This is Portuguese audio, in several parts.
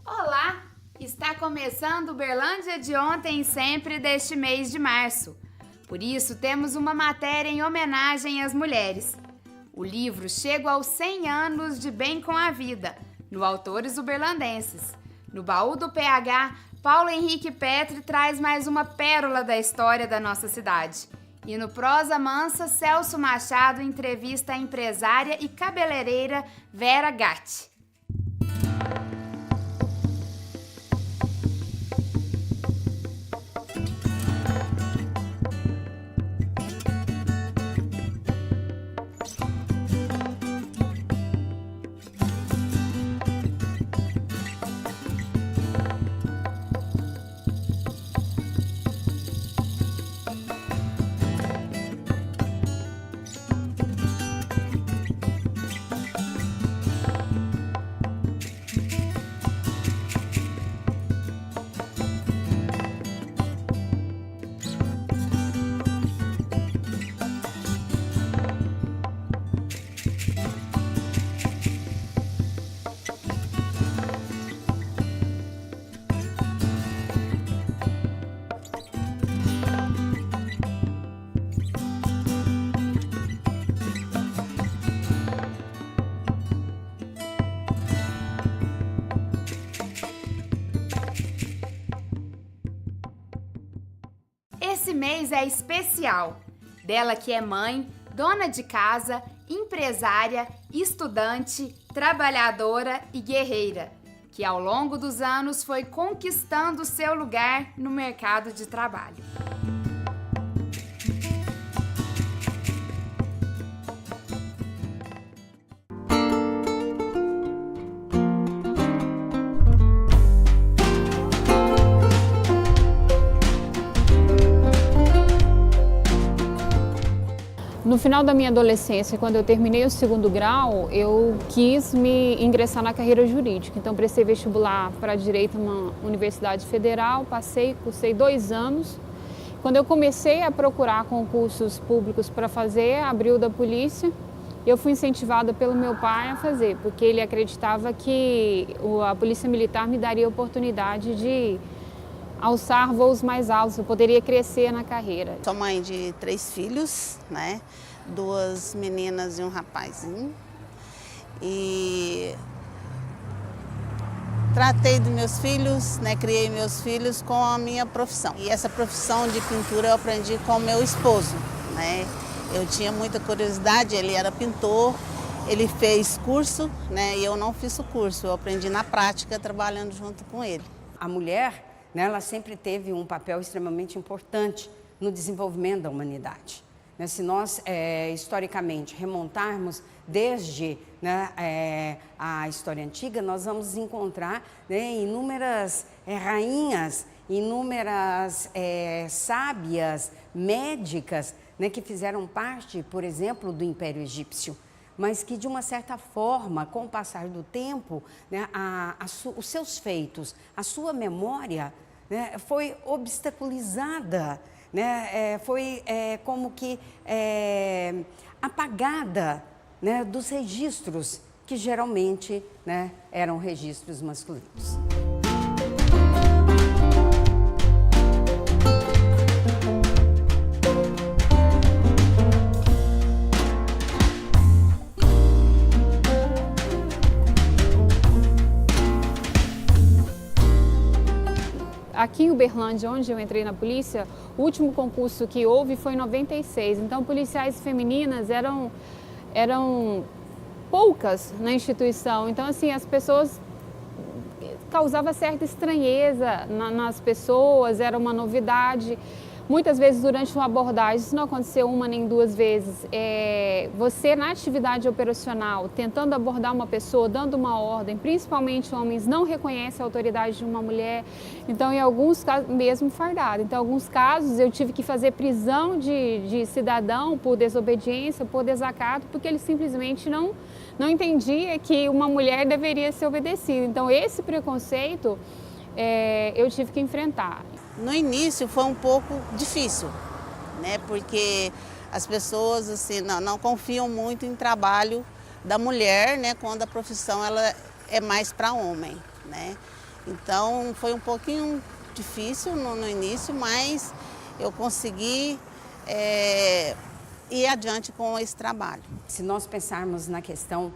Olá! Está começando Uberlândia de ontem e sempre deste mês de março. Por isso, temos uma matéria em homenagem às mulheres. O livro chega aos 100 anos de Bem com a Vida, no Autores Uberlandenses. No baú do PH, Paulo Henrique Petri traz mais uma pérola da história da nossa cidade. E no Prosa Mansa, Celso Machado entrevista a empresária e cabeleireira Vera Gatti. Esse mês é especial. Dela que é mãe, dona de casa, empresária, estudante, trabalhadora e guerreira, que ao longo dos anos foi conquistando seu lugar no mercado de trabalho. No final da minha adolescência, quando eu terminei o segundo grau, eu quis me ingressar na carreira jurídica. Então, prestei vestibular para Direito numa universidade federal, cursei 2 anos. Quando eu comecei a procurar concursos públicos para fazer, abriu da polícia. Eu fui incentivada pelo meu pai a fazer, porque ele acreditava que a polícia militar me daria a oportunidade de alçar voos mais altos, eu poderia crescer na carreira. Sou mãe de 3 filhos, né? 2 meninas e um rapazinho. E tratei dos meus filhos, né? Criei meus filhos com a minha profissão. E essa profissão de pintura eu aprendi com o meu esposo, né? Eu tinha muita curiosidade, ele era pintor, ele fez curso, né? E eu não fiz o curso, eu aprendi na prática trabalhando junto com ele. A mulher, ela sempre teve um papel extremamente importante no desenvolvimento da humanidade. Se nós, historicamente, remontarmos desde a história antiga, nós vamos encontrar inúmeras rainhas, inúmeras sábias, médicas, que fizeram parte, por exemplo, do Império Egípcio, mas que, de uma certa forma, com o passar do tempo, os seus feitos, a sua memória, foi obstaculizada, foi como que apagada dos registros, que geralmente eram registros masculinos. Aqui em Uberlândia, onde eu entrei na polícia, o último concurso que houve foi em 96. Então, policiais femininas eram poucas na instituição. Então, assim, as pessoas causava certa estranheza nas pessoas, era uma novidade. Muitas vezes, durante uma abordagem, isso não aconteceu uma nem 2 vezes, você na atividade operacional, tentando abordar uma pessoa, dando uma ordem, principalmente homens, não reconhecem a autoridade de uma mulher, então em alguns casos, mesmo fardado. Então, em alguns casos, eu tive que fazer prisão de cidadão por desobediência, por desacato, porque ele simplesmente não entendia que uma mulher deveria ser obedecida. Então, esse preconceito eu tive que enfrentar. No início foi um pouco difícil, né? Porque as pessoas assim, não confiam muito em trabalho da mulher, né? Quando a profissão ela é mais para homem, né? Então foi um pouquinho difícil no início, mas eu consegui ir adiante com esse trabalho. Se nós pensarmos na questão,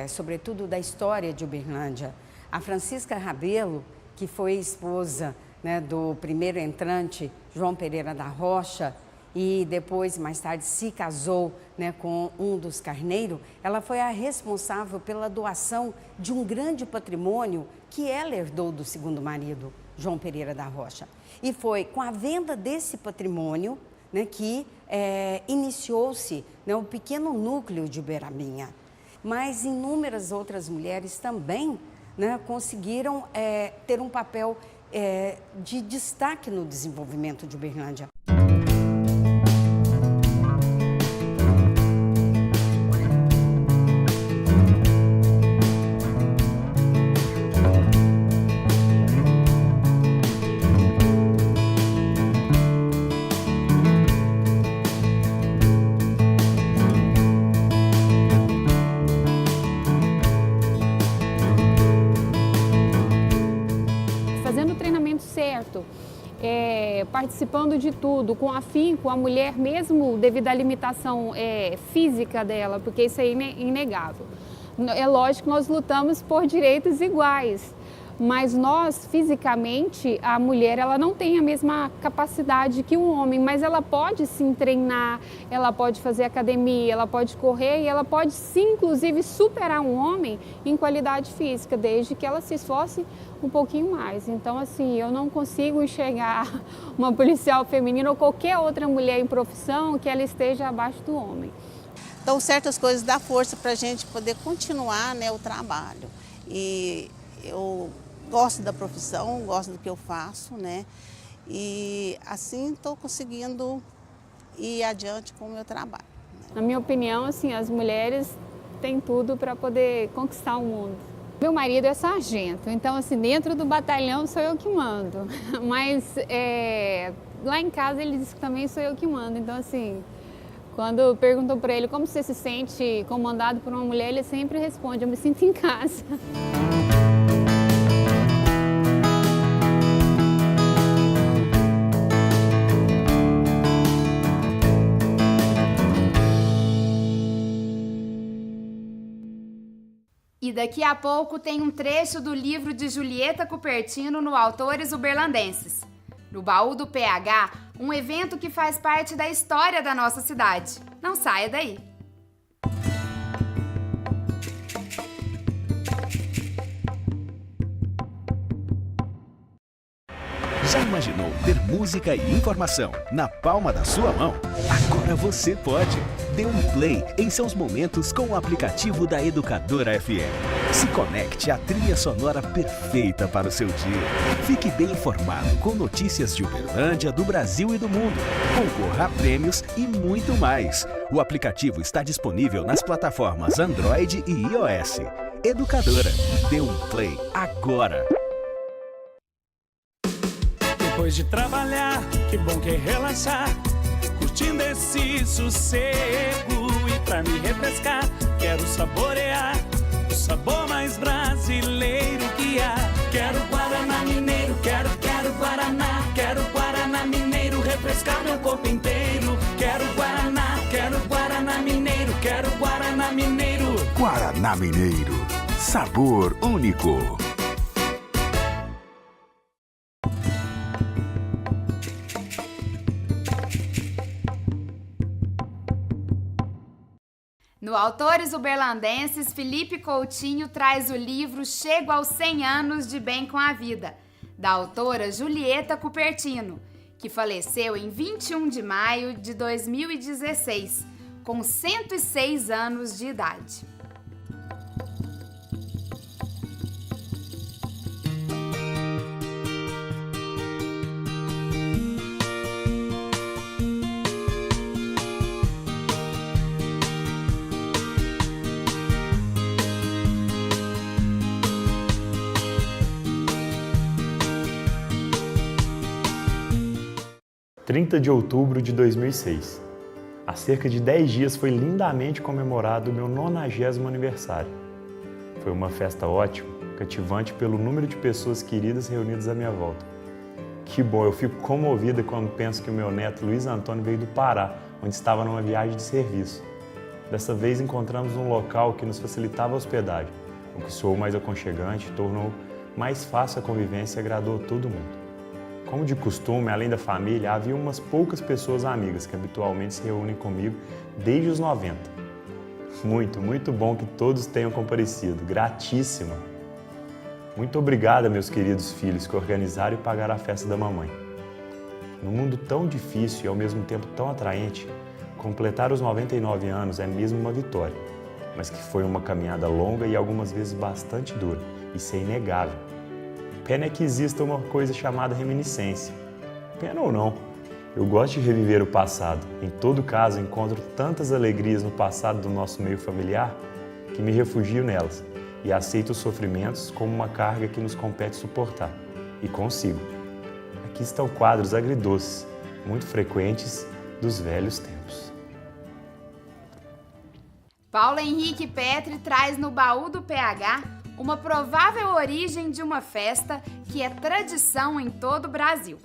sobretudo da história de Uberlândia, a Francisca Rabelo, que foi esposa, né, do primeiro entrante, João Pereira da Rocha, e depois, mais tarde, se casou, né, com um dos Carneiro, ela foi a responsável pela doação de um grande patrimônio que ela herdou do segundo marido, João Pereira da Rocha. E foi com a venda desse patrimônio, né, que iniciou-se, né, o pequeno núcleo de Uberabinha. Mas inúmeras outras mulheres também, né, conseguiram ter um papel de destaque no desenvolvimento de Uberlândia. Certo, participando de tudo, com afinco, a mulher mesmo devido à limitação física dela, porque isso é inegável. É lógico que nós lutamos por direitos iguais, mas nós, fisicamente, a mulher ela não tem a mesma capacidade que o homem, mas ela pode sim treinar, ela pode fazer academia, ela pode correr e ela pode sim, inclusive, superar um homem em qualidade física, desde que ela se esforce um pouquinho mais. Então, assim, eu não consigo enxergar uma policial feminina ou qualquer outra mulher em profissão que ela esteja abaixo do homem. Então, certas coisas dão força para a gente poder continuar, né, o trabalho. E eu gosto da profissão, gosto do que eu faço, né? E assim estou conseguindo ir adiante com o meu trabalho. Na minha opinião, assim, as mulheres têm tudo para poder conquistar o mundo. Meu marido é sargento, então assim, dentro do batalhão sou eu que mando, mas lá em casa ele diz que também sou eu que mando, então assim, quando perguntam para ele como você se sente comandado por uma mulher, ele sempre responde, eu me sinto em casa. E daqui a pouco tem um trecho do livro de Julieta Cupertino no Autores Uberlandenses. No Baú do PH, um evento que faz parte da história da nossa cidade. Não saia daí! Já imaginou ter música e informação na palma da sua mão? Agora você pode! Dê um play em seus momentos com o aplicativo da Educadora FM. Se conecte à trilha sonora perfeita para o seu dia. Fique bem informado com notícias de Uberlândia, do Brasil e do mundo. Concorra a prêmios e muito mais. O aplicativo está disponível nas plataformas Android e iOS. Educadora, dê um play agora! Depois de trabalhar, que bom que é relaxar, curtindo esse sossego. E pra me refrescar, quero saborear o sabor mais brasileiro que há. Quero Guaraná Mineiro, quero Guaraná. Quero Guaraná Mineiro, refrescar meu corpo inteiro. Quero Guaraná Mineiro, quero Guaraná Mineiro. Guaraná Mineiro, sabor único. No Autores Uberlandenses, Felipe Coutinho traz o livro Chego aos 100 anos de Bem com a Vida, da autora Julieta Cupertino, que faleceu em 21 de maio de 2016, com 106 anos de idade. – 30 de outubro de 2006. Há cerca de 10 dias foi lindamente comemorado o meu 90º aniversário. Foi uma festa ótima, cativante pelo número de pessoas queridas reunidas à minha volta. Que bom, eu fico comovida quando penso que o meu neto Luiz Antônio veio do Pará, onde estava numa viagem de serviço. Dessa vez encontramos um local que nos facilitava a hospedagem, o que soou mais aconchegante, tornou mais fácil a convivência e agradou todo mundo. Como de costume, além da família, havia umas poucas pessoas amigas que habitualmente se reúnem comigo desde os 90. Muito bom que todos tenham comparecido. Gratíssima. Muito obrigada, meus queridos filhos, que organizaram e pagaram a festa da mamãe. Num mundo tão difícil e ao mesmo tempo tão atraente, completar os 99 anos é mesmo uma vitória, mas que foi uma caminhada longa e algumas vezes bastante dura. Isso é inegável. Pena é que exista uma coisa chamada reminiscência. Pena ou não, eu gosto de reviver o passado. Em todo caso, encontro tantas alegrias no passado do nosso meio familiar que me refugio nelas e aceito os sofrimentos como uma carga que nos compete suportar. E consigo. Aqui estão quadros agridoces, muito frequentes dos velhos tempos. Paulo Henrique Petri traz no Baú do PH uma provável origem de uma festa que é tradição em todo o Brasil.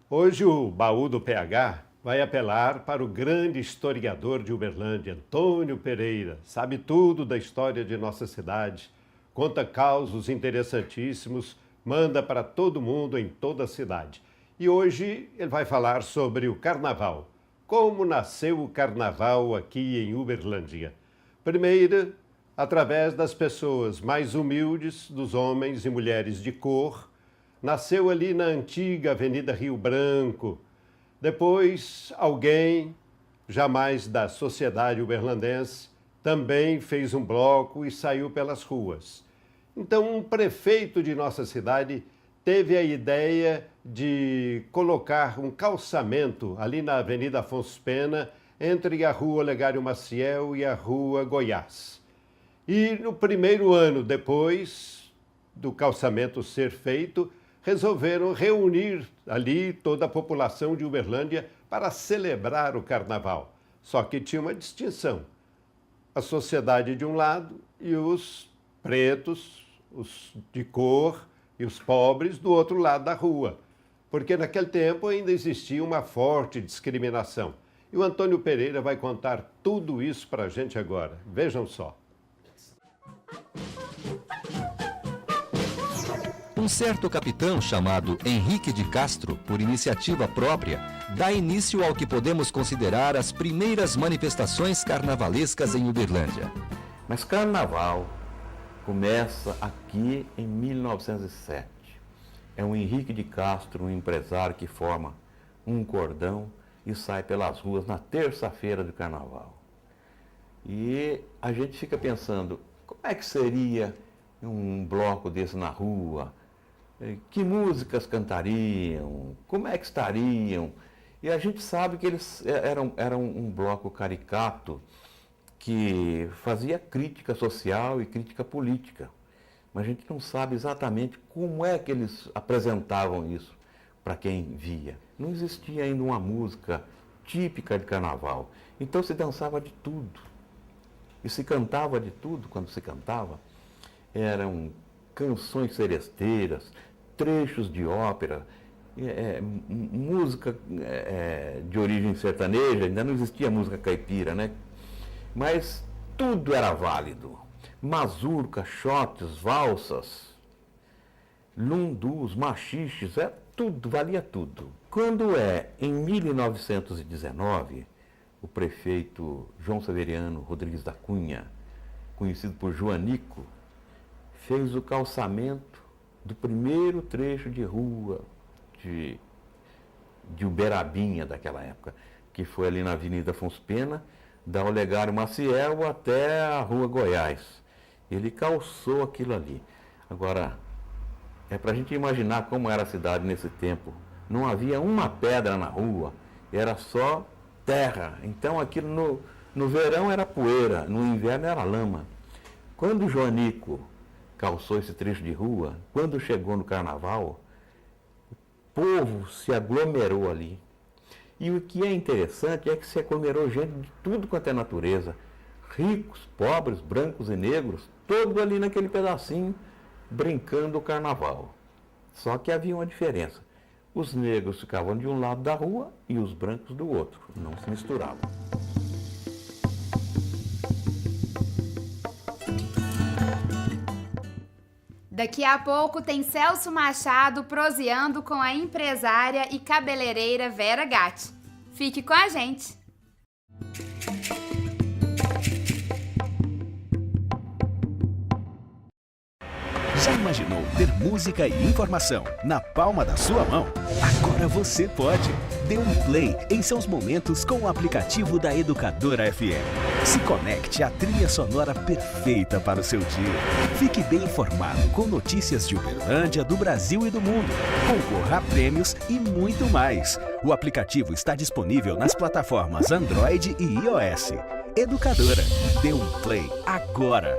Hoje o Baú do PH vai apelar para o grande historiador de Uberlândia, Antônio Pereira. Sabe tudo da história de nossa cidade, conta causos interessantíssimos, manda para todo mundo em toda a cidade. E hoje ele vai falar sobre o Carnaval. Como nasceu o Carnaval aqui em Uberlândia? Primeiro, através das pessoas mais humildes, dos homens e mulheres de cor. Nasceu ali na antiga Avenida Rio Branco. Depois, alguém, jamais da sociedade uberlandense, também fez um bloco e saiu pelas ruas. Então, um prefeito de nossa cidade teve a ideia de colocar um calçamento ali na Avenida Afonso Pena, entre a Rua Olegário Maciel e a Rua Goiás. E no primeiro ano depois do calçamento ser feito, resolveram reunir ali toda a população de Uberlândia para celebrar o Carnaval. Só que tinha uma distinção. A sociedade de um lado e os pretos, os de cor e os pobres do outro lado da rua. Porque naquele tempo ainda existia uma forte discriminação. E o Antônio Pereira vai contar tudo isso para a gente agora. Vejam só. Um certo capitão chamado Henrique de Castro, por iniciativa própria, dá início ao que podemos considerar as primeiras manifestações carnavalescas em Uberlândia. Mas carnaval começa aqui em 1907. É o Henrique de Castro, um empresário que forma um cordão e sai pelas ruas na terça-feira do carnaval. E a gente fica pensando, como é que seria um bloco desse na rua? Que músicas cantariam? Como é que estariam? E a gente sabe que eles eram um bloco caricato que fazia crítica social e crítica política. Mas a gente não sabe exatamente como é que eles apresentavam isso para quem via. Não existia ainda uma música típica de carnaval. Então se dançava de tudo. E se cantava de tudo quando se cantava. Eram canções seresteiras, trechos de ópera, música de origem sertaneja, ainda não existia música caipira, né? Mas tudo era válido. Mazurca, xotes, valsas, lundus, machiches, tudo, valia tudo. Quando em 1919, o prefeito João Severiano Rodrigues da Cunha, conhecido por Joanico, fez o calçamento do primeiro trecho de rua de Uberabinha daquela época, que foi ali na Avenida Afonso Pena, da Olegário Maciel até a Rua Goiás. Ele calçou aquilo ali. Agora, é para a gente imaginar como era a cidade nesse tempo. Não havia uma pedra na rua, era só terra. Então aquilo no verão era poeira, no inverno era lama. Quando o Joanico calçou esse trecho de rua, quando chegou no carnaval, povo se aglomerou ali. E o que é interessante é que se aglomerou gente de tudo quanto é natureza. Ricos, pobres, brancos e negros, todos ali naquele pedacinho, brincando o carnaval. Só que havia uma diferença. Os negros ficavam de um lado da rua e os brancos do outro. Não se misturavam. Daqui a pouco tem Celso Machado proseando com a empresária e cabeleireira Vera Gatti. Fique com a gente! Já imaginou ter música e informação na palma da sua mão? Agora você pode! Dê um play em seus momentos com o aplicativo da Educadora FM. Se conecte à trilha sonora perfeita para o seu dia. Fique bem informado com notícias de Uberlândia, do Brasil e do mundo. Concorra a prêmios e muito mais. O aplicativo está disponível nas plataformas Android e iOS. Educadora, dê um play agora!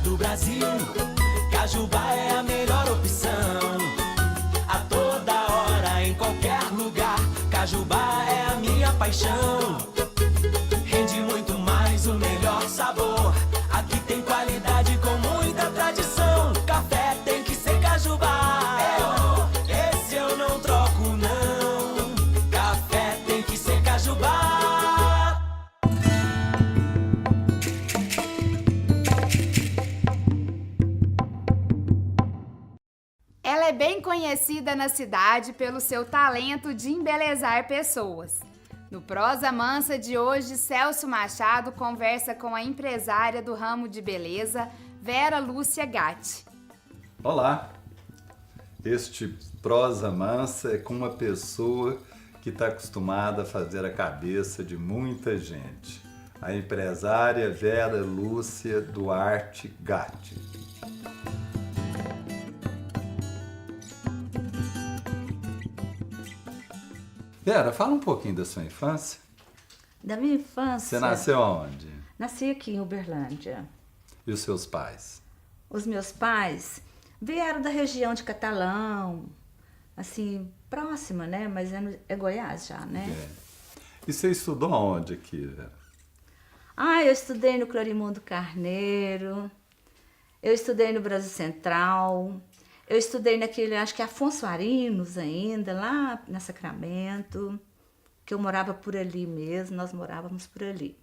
Do Brasil, Cajubá é a melhor opção. A toda hora, em qualquer lugar, Cajubá é a minha paixão. Rende muito mais, o melhor sabor. Aqui tem qualidade com muita tradição. Café tem que ser Cajubá. Esse eu não troco não. Café tem que ser Cajubá. Ela é bem conhecida na cidade pelo seu talento de embelezar pessoas. No Prosa Mansa de hoje, Celso Machado conversa com a empresária do ramo de beleza, Vera Lúcia Gatti. Olá! Este Prosa Mansa é com uma pessoa que está acostumada a fazer a cabeça de muita gente. A empresária Vera Lúcia Duarte Gatti. Vera, fala um pouquinho da sua infância. Da minha infância? Você nasceu aonde? Nasci aqui em Uberlândia. E os seus pais? Os meus pais vieram da região de Catalão, assim, próxima, né? Mas é Goiás já, né? É. E você estudou aonde aqui, Vera? Eu estudei no Clorimundo Carneiro, eu estudei no Brasil Central, eu estudei naquele, acho que Afonso Arinos ainda, lá na Sacramento, que eu morava por ali mesmo, nós morávamos por ali.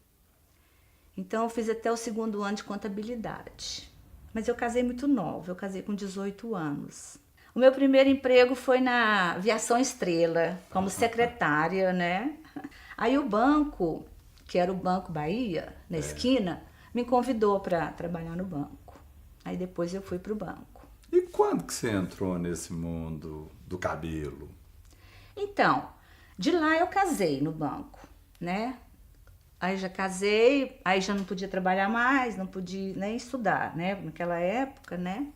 Então eu fiz até o 2º ano de contabilidade. Mas eu casei muito nova, eu casei com 18 anos. O meu primeiro emprego foi na Aviação Estrela, como secretária, né? Aí o banco, que era o Banco Bahia, na esquina, me convidou para trabalhar no banco. Aí depois eu fui para o banco. E quando que você entrou nesse mundo do cabelo? Então, de lá eu casei no banco, né? Aí já casei, aí já não podia trabalhar mais, não podia nem estudar, né? Naquela época, né?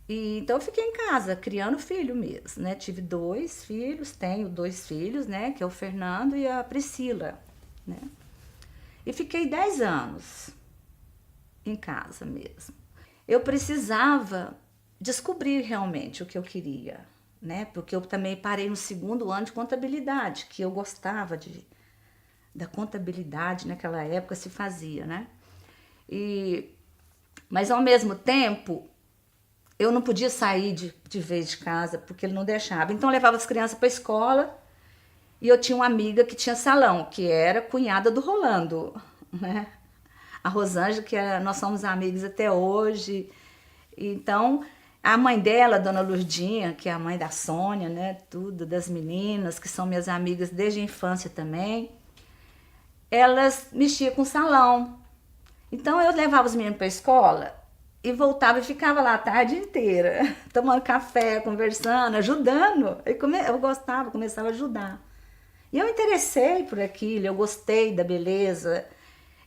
E, então eu fiquei em casa, criando filho mesmo, né? Tive 2 filhos, tenho 2 filhos, né? Que é o Fernando e a Priscila, né? E fiquei 10 anos em casa mesmo. Eu precisava descobrir realmente o que eu queria, né? Porque eu também parei no 2º ano de contabilidade, que eu gostava da contabilidade, naquela época se fazia, né? Mas ao mesmo tempo, eu não podia sair de vez de casa, porque ele não deixava. Então eu levava as crianças para a escola e eu tinha uma amiga que tinha salão, que era cunhada do Rolando, né? A Rosângela, que nós somos amigos até hoje. Então, a mãe dela, a dona Lurdinha, que é a mãe da Sônia, né? Tudo, das meninas, que são minhas amigas desde a infância também, elas mexiam com salão. Então, eu levava os meninos para a escola e voltava e ficava lá a tarde inteira, tomando café, conversando, ajudando. Eu gostava, começava a ajudar. E eu interessei por aquilo, eu gostei da beleza.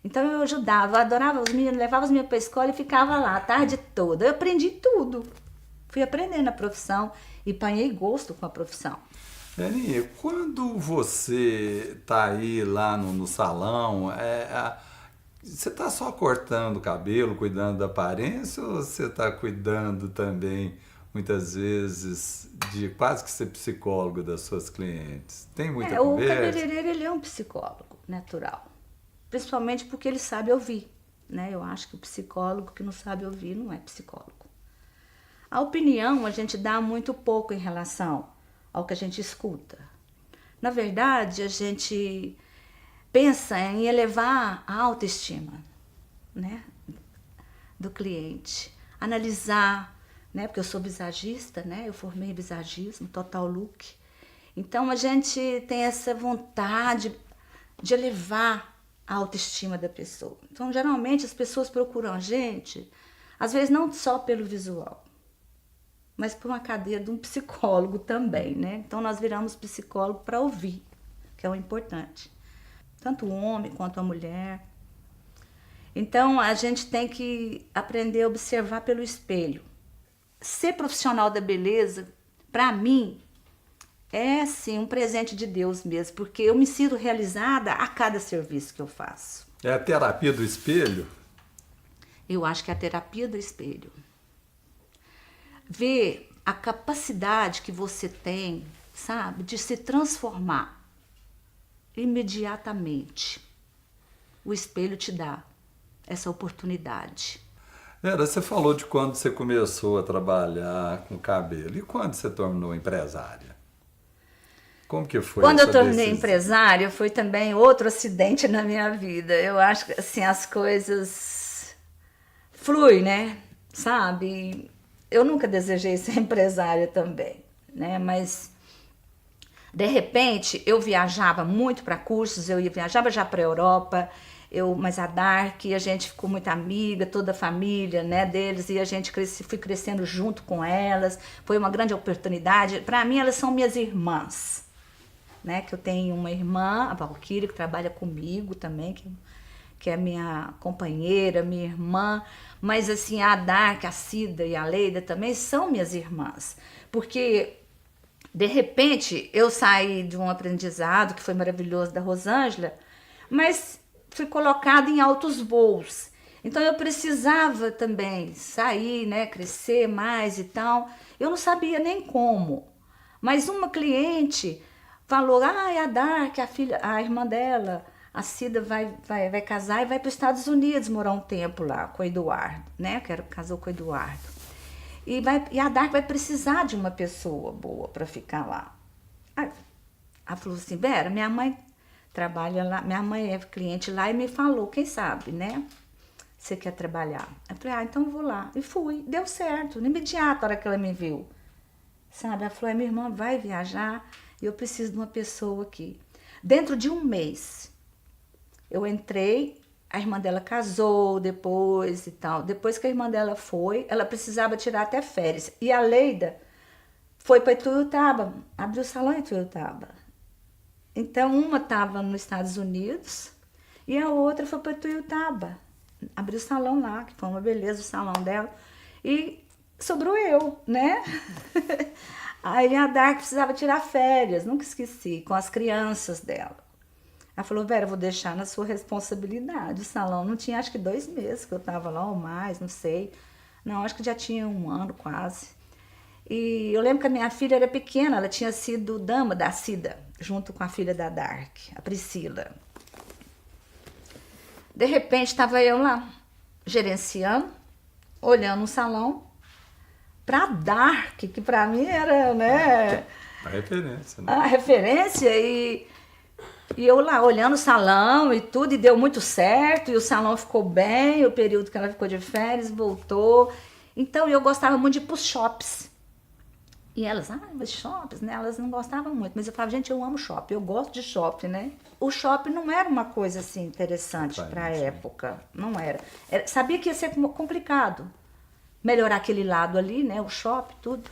Então eu ajudava, eu adorava os meninos, levava os meninos para a escola e ficava lá a tarde toda. Eu aprendi tudo. Fui aprendendo a profissão e apanhei gosto com a profissão. Aninha, quando você tá aí lá no salão, você tá só cortando o cabelo, cuidando da aparência, ou você tá cuidando também, muitas vezes, de quase que ser psicólogo das suas clientes? Tem muita conversa? O cabeleireiro, ele é um psicólogo natural, principalmente porque ele sabe ouvir, né? Eu acho que o psicólogo que não sabe ouvir não é psicólogo. A opinião a gente dá muito pouco em relação ao que a gente escuta. Na verdade, a gente pensa em elevar a autoestima, né, do cliente, analisar, né, porque eu sou visagista, né, eu formei em visagismo, total look. Então a gente tem essa vontade de elevar a autoestima da pessoa. Então geralmente as pessoas procuram a gente, às vezes não só pelo visual, mas por uma cadeira de um psicólogo também, né? Então nós viramos psicólogo para ouvir, que é o importante. Tanto o homem quanto a mulher. Então a gente tem que aprender a observar pelo espelho. Ser profissional da beleza, para mim, é sim um presente de Deus mesmo, porque eu me sinto realizada a cada serviço que eu faço. É a terapia do espelho? Eu acho que é a terapia do espelho. Ver a capacidade que você tem, sabe, de se transformar imediatamente. O espelho te dá essa oportunidade. Você falou de quando você começou a trabalhar com cabelo. E quando você tornou empresária? Como que foi Quando essa eu tornei decisão? empresária, foi também outro acidente na minha vida. Eu acho que assim, as coisas fluem, né? Sabe? Eu nunca desejei ser empresária também, né? Mas de repente eu viajava muito para cursos, viajava já para a Europa, mas a Dark, a gente ficou muito amiga, toda a família, né, deles, e a gente fui crescendo junto com elas. Foi uma grande oportunidade. Para mim, elas são minhas irmãs, né? Que eu tenho uma irmã, a Valquíria, que trabalha comigo também, que é minha companheira, minha irmã. Mas assim, a Dark, a Cida e a Leida também são minhas irmãs. Porque, de repente, eu saí de um aprendizado que foi maravilhoso da Rosângela, mas fui colocada em altos voos. Então eu precisava também sair, né, crescer mais e tal. Eu não sabia nem como. Mas uma cliente falou: a Dark, a irmã dela, a Cida vai casar e vai para os Estados Unidos morar um tempo lá com o Eduardo, né? Casou com o Eduardo. E a Dark vai precisar de uma pessoa boa para ficar lá. Aí, ela falou assim: Vera, minha mãe trabalha lá, minha mãe é cliente lá e me falou, quem sabe, né? Você quer trabalhar? Eu falei: então vou lá. E fui, deu certo, no imediato, a hora que ela me viu. Sabe? Ela falou: minha irmã vai viajar e eu preciso de uma pessoa aqui. Dentro de um mês, eu entrei, a irmã dela casou depois e tal. Depois que a irmã dela foi, ela precisava tirar até férias. E a Leida foi para Ituiutaba, abriu o salão em Ituiutaba. Então, uma estava nos Estados Unidos e a outra foi para Ituiutaba. Abriu o salão lá, que foi uma beleza o salão dela. E sobrou eu, né? Aí a Dark precisava tirar férias, nunca esqueci, com as crianças dela. Ela falou: Vera, eu vou deixar na sua responsabilidade. O salão não tinha, acho que 2 meses que eu estava lá ou mais, não sei. Não, acho que já tinha 1 ano quase. E eu lembro que a minha filha era pequena, ela tinha sido dama da Cida, junto com a filha da Dark, a Priscila. De repente, estava eu lá, gerenciando, olhando o salão, para Dark, que para mim era, né? A referência, né? A referência, e eu lá olhando o salão e tudo, e deu muito certo, e o salão ficou bem, o período que ela ficou de férias, voltou. Então, eu gostava muito de ir para os shops. E elas, mas shoppings, né? Elas não gostavam muito. Mas eu falava: gente, eu amo shopping, eu gosto de shopping, né? O shopping não era uma coisa assim interessante para a época, não era. Sabia que ia ser complicado, melhorar aquele lado ali, né? O shopping, tudo.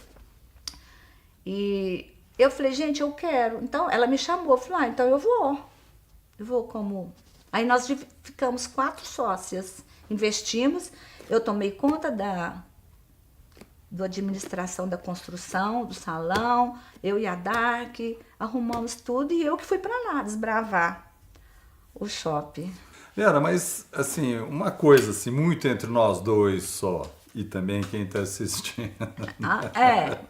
E eu falei, gente, eu quero. Então, ela me chamou, falou, então eu vou. Eu vou como... Aí nós ficamos 4 sócias, investimos, eu tomei conta da administração da construção, do salão, eu e a Dark, arrumamos tudo e eu que fui para lá desbravar o shopping. Vera, mas assim, uma coisa assim, muito entre nós dois só, e também quem está assistindo.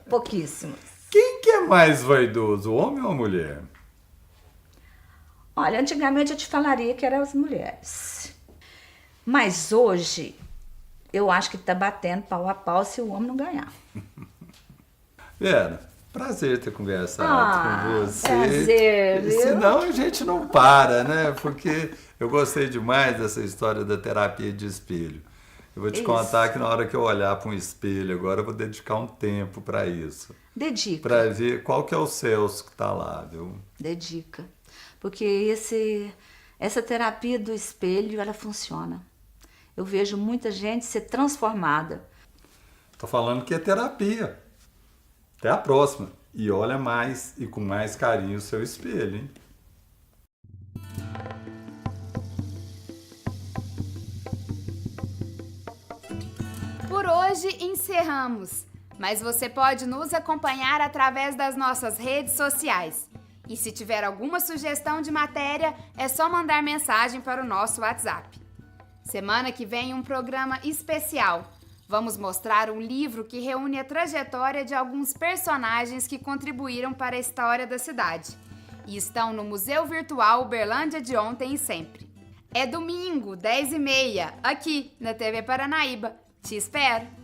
Pouquíssimos. Quem que é mais vaidoso, o homem ou a mulher? Olha, antigamente eu te falaria que eram as mulheres. Mas hoje, eu acho que tá batendo pau a pau se o homem não ganhar. Vera, prazer ter conversado com você. Prazer, viu? Senão a gente não para, né? Porque eu gostei demais dessa história da terapia de espelho. Eu vou te contar que na hora que eu olhar para um espelho agora, eu vou dedicar um tempo para isso. Dedica. Para ver qual que é o Celso que tá lá, viu? Dedica. Porque essa terapia do espelho, ela funciona. Eu vejo muita gente ser transformada. Tô falando que é terapia. Até a próxima. E olha mais e com mais carinho o seu espelho, hein? Por hoje encerramos, mas você pode nos acompanhar através das nossas redes sociais. E se tiver alguma sugestão de matéria, é só mandar mensagem para o nosso WhatsApp. Semana que vem um programa especial. Vamos mostrar um livro que reúne a trajetória de alguns personagens que contribuíram para a história da cidade. E estão no Museu Virtual Uberlândia de Ontem e Sempre. É domingo, 10h30, aqui na TV Paranaíba. Te espero!